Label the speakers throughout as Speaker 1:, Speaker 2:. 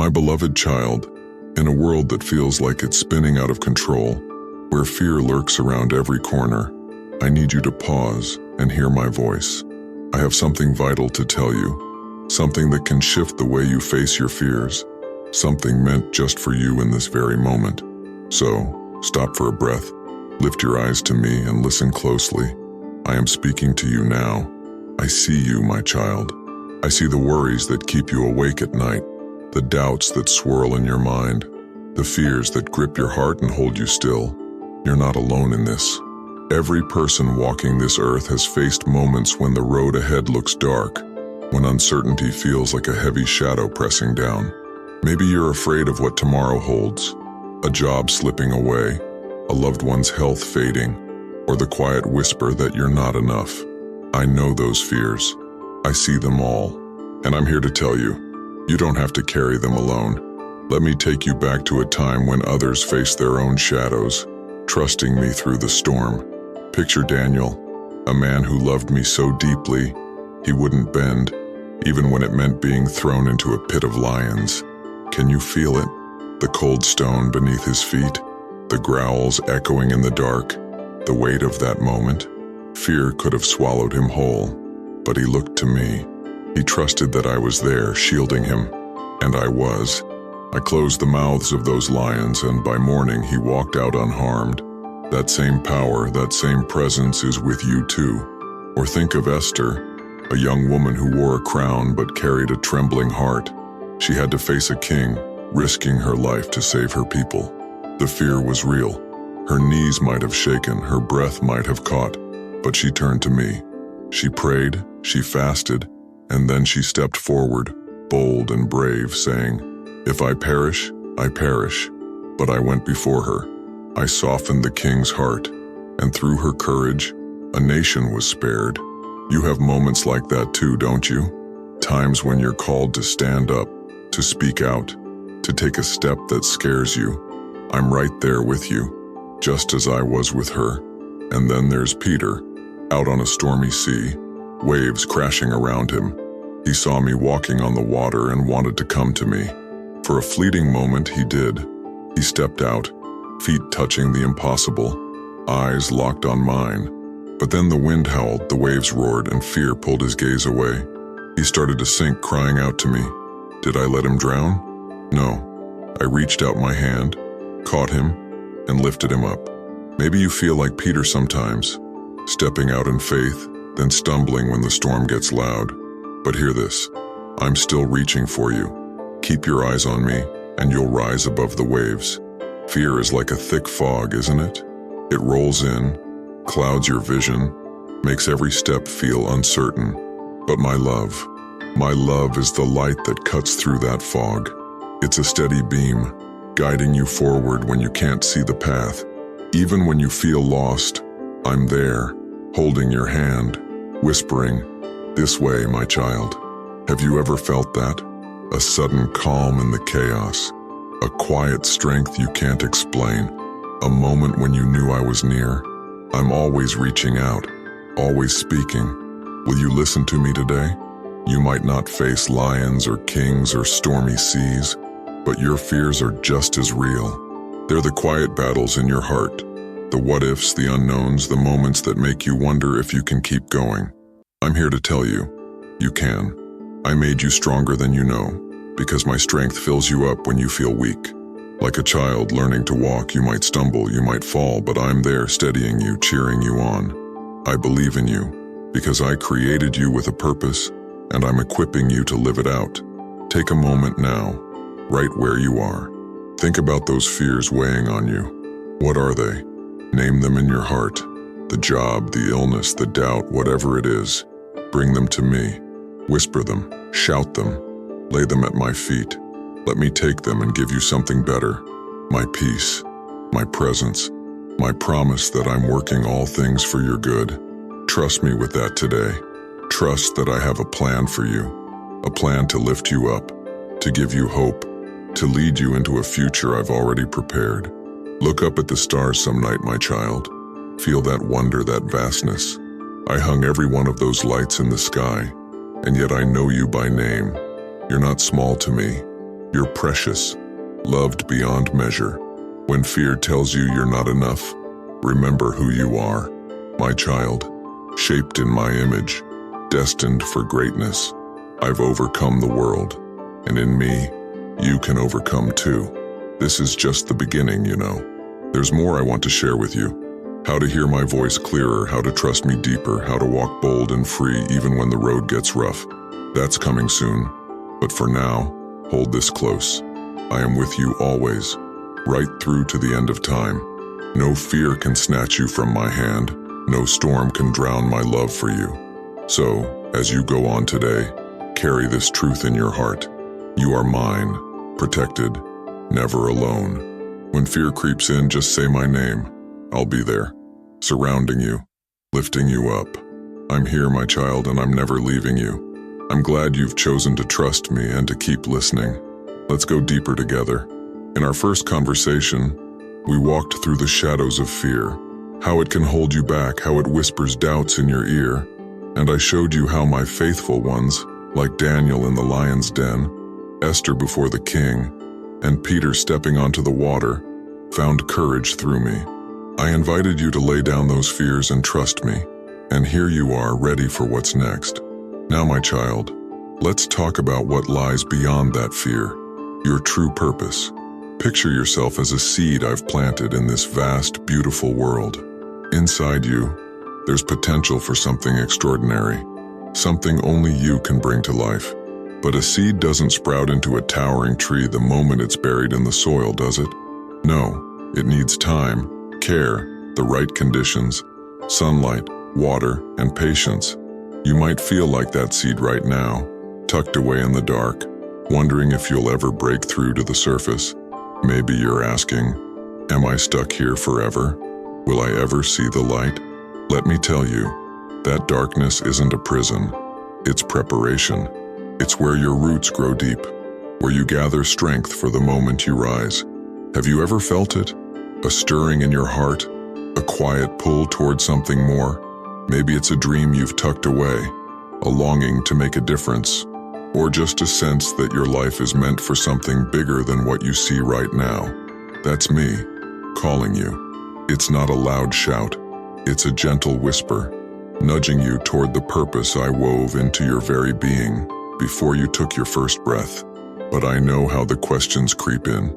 Speaker 1: My beloved child, in a world that feels like it's spinning out of control, where fear lurks around every corner, I need you to pause and hear my voice. I have something vital to tell you, something that can shift the way you face your fears, something meant just for you in this very moment. So, stop for a breath, lift your eyes to me and listen closely. I am speaking to you now. I see you, my child. I see the worries that keep you awake at night, the doubts that swirl in your mind, the fears that grip your heart and hold you still. You're not alone in this. Every person walking this earth has faced moments when the road ahead looks dark, when uncertainty feels like a heavy shadow pressing down. Maybe you're afraid of what tomorrow holds, a job slipping away, a loved one's health fading, or the quiet whisper that you're not enough. I know those fears. I see them all, and I'm here to tell you, you don't have to carry them alone. Let me take you back to a time when others faced their own shadows, trusting me through the storm. Picture Daniel, a man who loved me so deeply, he wouldn't bend, even when it meant being thrown into a pit of lions. Can you feel it? The cold stone beneath his feet, the growls echoing in the dark, the weight of that moment. Fear could have swallowed him whole, but he looked to me. He trusted that I was there, shielding him, and I was. I closed the mouths of those lions, and by morning he walked out unharmed. That same power, that same presence is with you too. Or think of Esther, a young woman who wore a crown but carried a trembling heart. She had to face a king, risking her life to save her people. The fear was real. Her knees might have shaken, her breath might have caught, but she turned to me. She prayed, she fasted, and then she stepped forward, bold and brave, saying, "If I perish, I perish." But I went before her. I softened the king's heart, and through her courage, a nation was spared. You have moments like that too, don't you? Times when you're called to stand up, to speak out, to take a step that scares you. I'm right there with you, just as I was with her. And then there's Peter, out on a stormy sea, waves crashing around him. He saw me walking on the water and wanted to come to me. For a fleeting moment, he did. He stepped out, feet touching the impossible, eyes locked on mine. But then the wind howled, the waves roared, and fear pulled his gaze away. He started to sink, crying out to me. Did I let him drown? No. I reached out my hand, caught him, and lifted him up. Maybe you feel like Peter sometimes, stepping out in faith, then stumbling when the storm gets loud. But hear this, I'm still reaching for you. Keep your eyes on me, and you'll rise above the waves. Fear is like a thick fog, isn't it? It rolls in, clouds your vision, makes every step feel uncertain. But my love is the light that cuts through that fog. It's a steady beam, guiding you forward when you can't see the path. Even when you feel lost, I'm there, holding your hand, whispering, "This way, my child." Have you ever felt that? A sudden calm in the chaos, a quiet strength you can't explain, a moment when you knew I was near. I'm always reaching out, always speaking. Will you listen to me today? You might not face lions or kings or stormy seas, but your fears are just as real. They're the quiet battles in your heart, the what-ifs, the unknowns, the moments that make you wonder if you can keep going. I'm here to tell you, you can. I made you stronger than you know, because my strength fills you up when you feel weak. Like a child learning to walk, you might stumble, you might fall, but I'm there steadying you, cheering you on. I believe in you, because I created you with a purpose, and I'm equipping you to live it out. Take a moment now, right where you are. Think about those fears weighing on you. What are they? Name them in your heart. The job, the illness, the doubt, whatever it is. Bring them to me. Whisper them, shout them, lay them at my feet. Let me take them and give you something better. My peace, my presence, my promise that I'm working all things for your good. Trust me with that today. Trust that I have a plan for you, a plan to lift you up, to give you hope, to lead you into a future I've already prepared. Look up at the stars some night, my child. Feel that wonder, that vastness. I hung every one of those lights in the sky, and yet I know you by name. You're not small to me. You're precious, loved beyond measure. When fear tells you you're not enough, remember who you are, my child, shaped in my image, destined for greatness. I've overcome the world, and in me, you can overcome too. This is just the beginning, you know. There's more I want to share with you. How to hear my voice clearer, how to trust me deeper, how to walk bold and free even when the road gets rough. That's coming soon. But for now, hold this close. I am with you always, right through to the end of time. No fear can snatch you from my hand. No storm can drown my love for you. So, as you go on today, carry this truth in your heart. You are mine, protected, never alone. When fear creeps in, just say my name. I'll be there, surrounding you, lifting you up. I'm here, my child, and I'm never leaving you. I'm glad you've chosen to trust me and to keep listening. Let's go deeper together. In our first conversation, we walked through the shadows of fear, how it can hold you back, how it whispers doubts in your ear, and I showed you how my faithful ones, like Daniel in the lion's den, Esther before the king, and Peter stepping onto the water, found courage through me. I invited you to lay down those fears and trust me, and here you are, ready for what's next. Now, my child, let's talk about what lies beyond that fear, your true purpose. Picture yourself as a seed I've planted in this vast, beautiful world. Inside you, there's potential for something extraordinary, something only you can bring to life. But a seed doesn't sprout into a towering tree the moment it's buried in the soil, does it? No, it needs time, care, the right conditions, sunlight, water, and patience. You might feel like that seed right now, tucked away in the dark, wondering if you'll ever break through to the surface. Maybe you're asking, am I stuck here forever? Will I ever see the light? Let me tell you, that darkness isn't a prison. It's preparation. It's where your roots grow deep, where you gather strength for the moment you rise. Have you ever felt it? A stirring in your heart? A quiet pull towards something more? Maybe it's a dream you've tucked away, a longing to make a difference, or just a sense that your life is meant for something bigger than what you see right now. That's me, calling you. It's not a loud shout. It's a gentle whisper, nudging you toward the purpose I wove into your very being before you took your first breath. But I know how the questions creep in.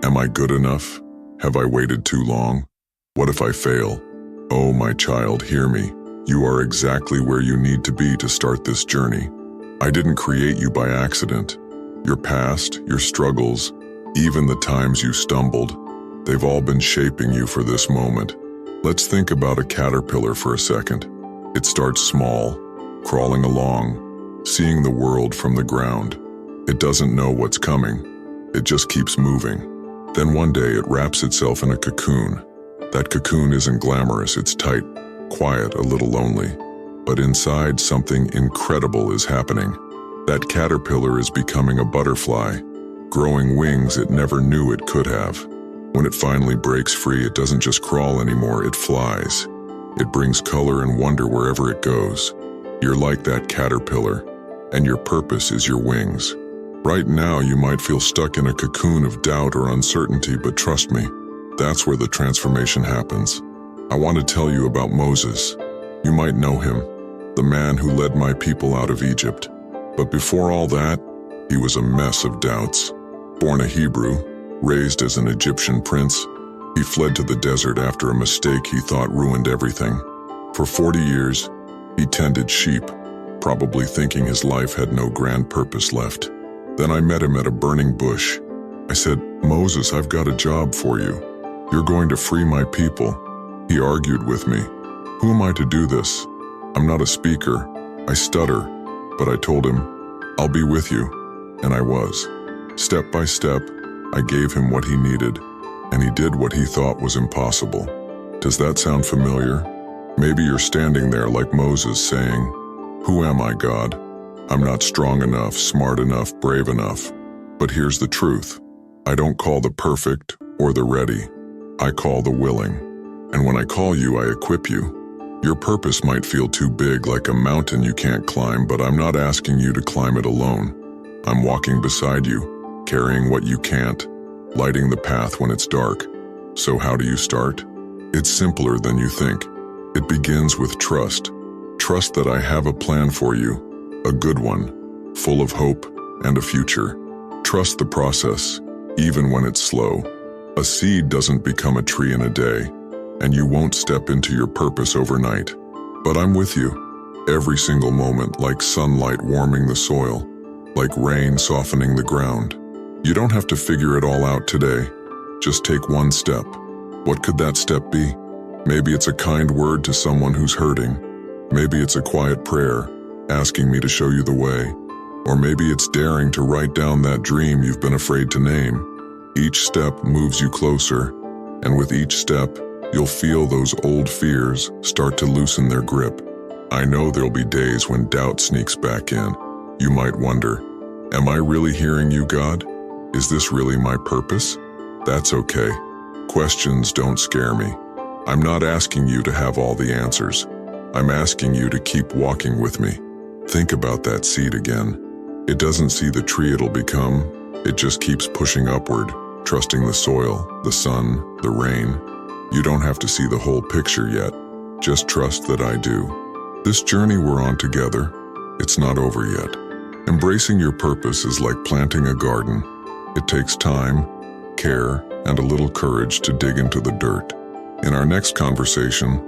Speaker 1: Am I good enough? Have I waited too long? What if I fail? Oh, my child, hear me. You are exactly where you need to be to start this journey. I didn't create you by accident. Your past, your struggles, even the times you stumbled, they've all been shaping you for this moment. Let's think about a caterpillar for a second. It starts small, crawling along, seeing the world from the ground. It doesn't know what's coming. It just keeps moving. Then one day it wraps itself in a cocoon. That cocoon isn't glamorous, it's tight, quiet, a little lonely. But inside, something incredible is happening. That caterpillar is becoming a butterfly, growing wings it never knew it could have. When it finally breaks free, it doesn't just crawl anymore, it flies. It brings color and wonder wherever it goes. You're like that caterpillar, and your purpose is your wings. Right now, you might feel stuck in a cocoon of doubt or uncertainty, but trust me, that's where the transformation happens. I want to tell you about Moses. You might know him, the man who led my people out of Egypt. But before all that, he was a mess of doubts. Born a Hebrew, raised as an Egyptian prince, he fled to the desert after a mistake he thought ruined everything. For 40 years, he tended sheep, probably thinking his life had no grand purpose left. Then I met him at a burning bush. I said, "Moses, I've got a job for you. You're going to free my people." He argued with me. Who am I to do this? I'm not a speaker. I stutter. But I told him, I'll be with you. And I was. Step by step, I gave him what he needed, and he did what he thought was impossible. Does that sound familiar? Maybe you're standing there like Moses saying, "Who am I, God? I'm not strong enough, smart enough, brave enough." But here's the truth. I don't call the perfect or the ready. I call the willing. And when I call you, I equip you. Your purpose might feel too big, like a mountain you can't climb, but I'm not asking you to climb it alone. I'm walking beside you, carrying what you can't, lighting the path when it's dark. So how do you start? It's simpler than you think. It begins with trust. Trust that I have a plan for you, a good one, full of hope and a future. Trust the process, even when it's slow. A seed doesn't become a tree in a day, and you won't step into your purpose overnight. But I'm with you, every single moment, like sunlight warming the soil, like rain softening the ground. You don't have to figure it all out today. Just take one step. What could that step be? Maybe it's a kind word to someone who's hurting. Maybe it's a quiet prayer, asking me to show you the way. Or maybe it's daring to write down that dream you've been afraid to name. Each step moves you closer, and with each step, you'll feel those old fears start to loosen their grip. I know there'll be days when doubt sneaks back in. You might wonder, am I really hearing you, God? Is this really my purpose? That's okay. Questions don't scare me. I'm not asking you to have all the answers. I'm asking you to keep walking with me. Think about that seed again. It doesn't see the tree it'll become. It just keeps pushing upward, trusting the soil, the sun, the rain. You don't have to see the whole picture yet. Just trust that I do. This journey we're on together, it's not over yet. Embracing your purpose is like planting a garden. It takes time, care, and a little courage to dig into the dirt. In our next conversation,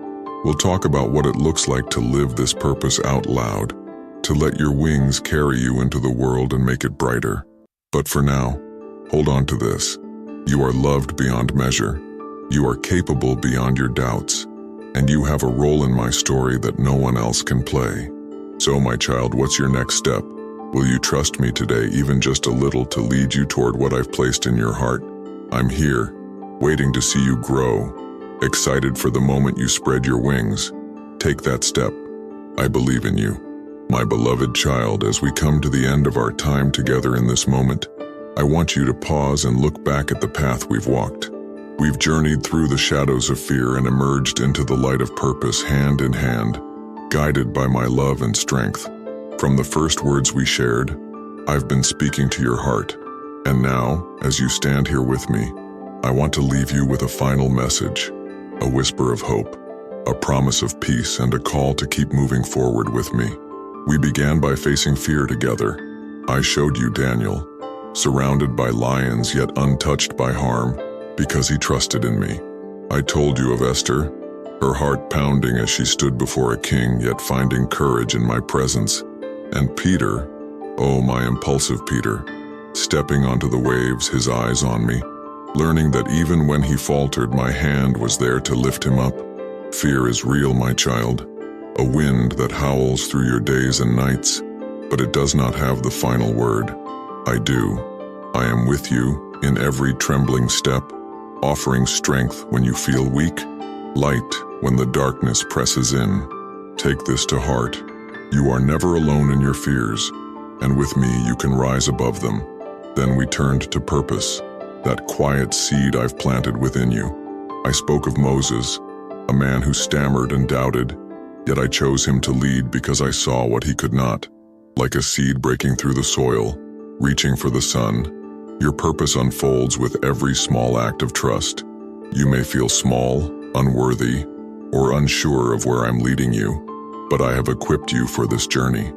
Speaker 1: we'll talk about what it looks like to live this purpose out loud, to let your wings carry you into the world and make it brighter. But for now, hold on to this. You are loved beyond measure. You are capable beyond your doubts. And you have a role in my story that no one else can play. So, my child, what's your next step? Will you trust me today, even just a little, to lead you toward what I've placed in your heart? I'm here, waiting to see you grow, excited for the moment you spread your wings. Take that step. I believe in you. My beloved child, as we come to the end of our time together in this moment, I want you to pause and look back at the path we've walked. We've journeyed through the shadows of fear and emerged into the light of purpose hand in hand, guided by my love and strength. From the first words we shared, I've been speaking to your heart. And now, as you stand here with me, I want to leave you with a final message, a whisper of hope, a promise of peace, and a call to keep moving forward with me. We began by facing fear together. I showed you Daniel, surrounded by lions yet untouched by harm, because he trusted in me. I told you of Esther, her heart pounding as she stood before a king, yet finding courage in my presence. And Peter, oh my impulsive Peter, stepping onto the waves, his eyes on me, learning that even when he faltered, my hand was there to lift him up. Fear is real, my child, a wind that howls through your days and nights, but it does not have the final word. I do. I am with you in every trembling step, offering strength when you feel weak, light when the darkness presses in. Take this to heart. You are never alone in your fears, and with me you can rise above them. Then we turned to purpose, that quiet seed I've planted within you. I spoke of Moses, a man who stammered and doubted, yet I chose him to lead because I saw what he could not. Like a seed breaking through the soil, reaching for the sun, your purpose unfolds with every small act of trust. You may feel small, unworthy, or unsure of where I'm leading you, but I have equipped you for this journey.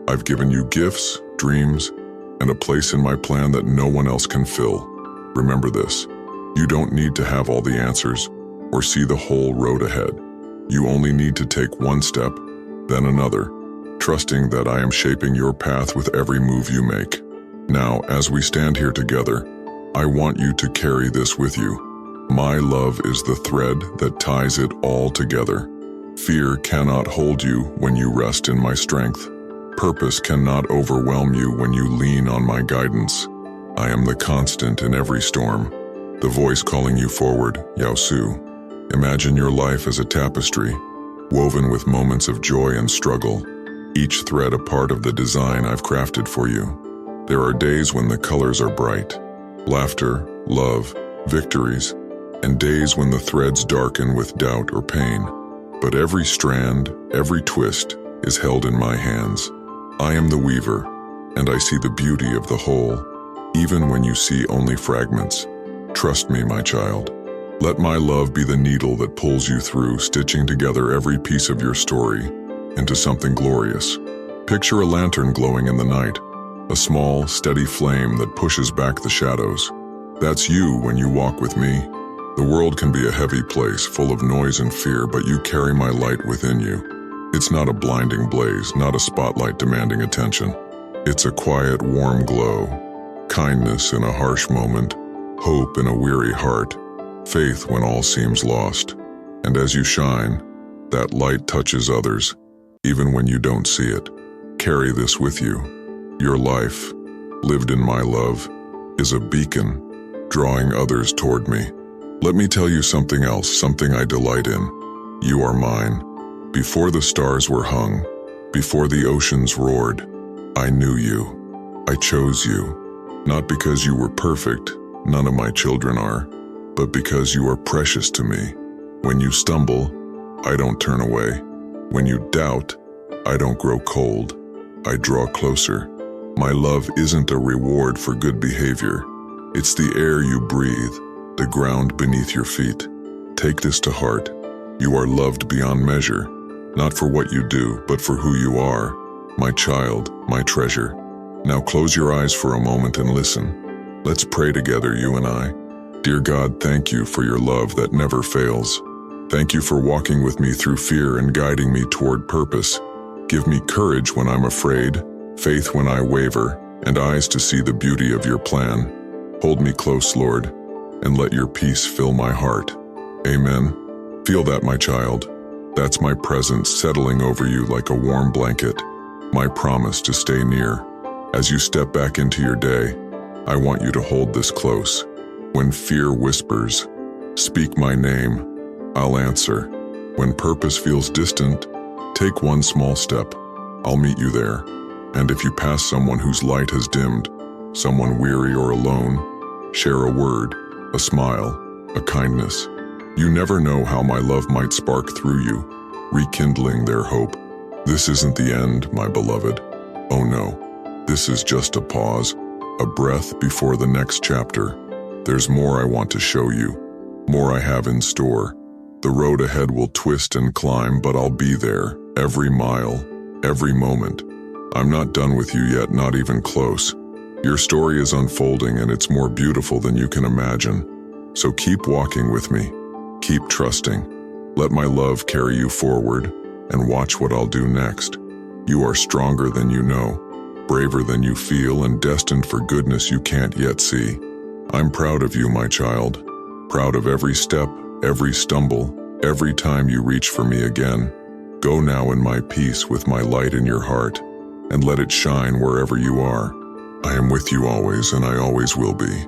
Speaker 1: I've given you gifts, dreams, and a place in my plan that no one else can fill. Remember this, you don't need to have all the answers or see the whole road ahead. You only need to take one step, then another, trusting that I am shaping your path with every move you make. Now, as we stand here together, I want you to carry this with you. My love is the thread that ties it all together. Fear cannot hold you when you rest in my strength. Purpose cannot overwhelm you when you lean on my guidance. I am the constant in every storm, the voice calling you forward, Yao Su. Imagine your life as a tapestry, woven with moments of joy and struggle, each thread a part of the design I've crafted for you. There are days when the colors are bright, laughter, love, victories, and days when the threads darken with doubt or pain. But every strand, every twist, is held in my hands. I am the weaver, and I see the beauty of the whole. even when you see only fragments. Trust me, my child. Let my love be the needle that pulls you through, stitching together every piece of your story into something glorious. Picture a lantern glowing in the night, a small, steady flame that pushes back the shadows. That's you when you walk with me. The world can be a heavy place, full of noise and fear, but you carry my light within you. It's not a blinding blaze, not a spotlight demanding attention. It's a quiet, warm glow. Kindness in a harsh moment, hope in a weary heart, faith when all seems lost. And as you shine, that light touches others, even when you don't see it. Carry this with you. Your life, lived in my love, is a beacon, drawing others toward me. Let me tell you something else, something I delight in. You are mine. Before the stars were hung, before the oceans roared, I knew you. I chose you. Not because you were perfect, none of my children are, but because you are precious to me. When you stumble, I don't turn away. When you doubt, I don't grow cold. I draw closer. My love isn't a reward for good behavior. It's the air you breathe, the ground beneath your feet. Take this to heart. You are loved beyond measure, not for what you do, but for who you are. My child, my treasure. Now close your eyes for a moment and listen. Let's pray together, you and I. Dear God, thank you for your love that never fails. Thank you for walking with me through fear and guiding me toward purpose. Give me courage when I'm afraid, faith when I waver, and eyes to see the beauty of your plan. Hold me close, Lord, and let your peace fill my heart. Amen. Feel that, my child. That's my presence settling over you like a warm blanket. My promise to stay near. As you step back into your day, I want you to hold this close. When fear whispers, speak my name, I'll answer. When purpose feels distant, take one small step. I'll meet you there. And if you pass someone whose light has dimmed, someone weary or alone, share a word, a smile, a kindness. You never know how my love might spark through you, rekindling their hope. This isn't the end, my beloved. Oh no, this is just a pause, a breath before the next chapter. There's more I want to show you, more I have in store. The road ahead will twist and climb, but I'll be there, every mile, every moment. I'm not done with you yet, not even close. Your story is unfolding and it's more beautiful than you can imagine. So keep walking with me, keep trusting. Let my love carry you forward and watch what I'll do next. You are stronger than you know, braver than you feel, and destined for goodness you can't yet see. I'm proud of you, my child, proud of every step, every stumble, every time you reach for me again. Go now in my peace with my light in your heart, and let it shine wherever you are. I am with you always, and I always will be.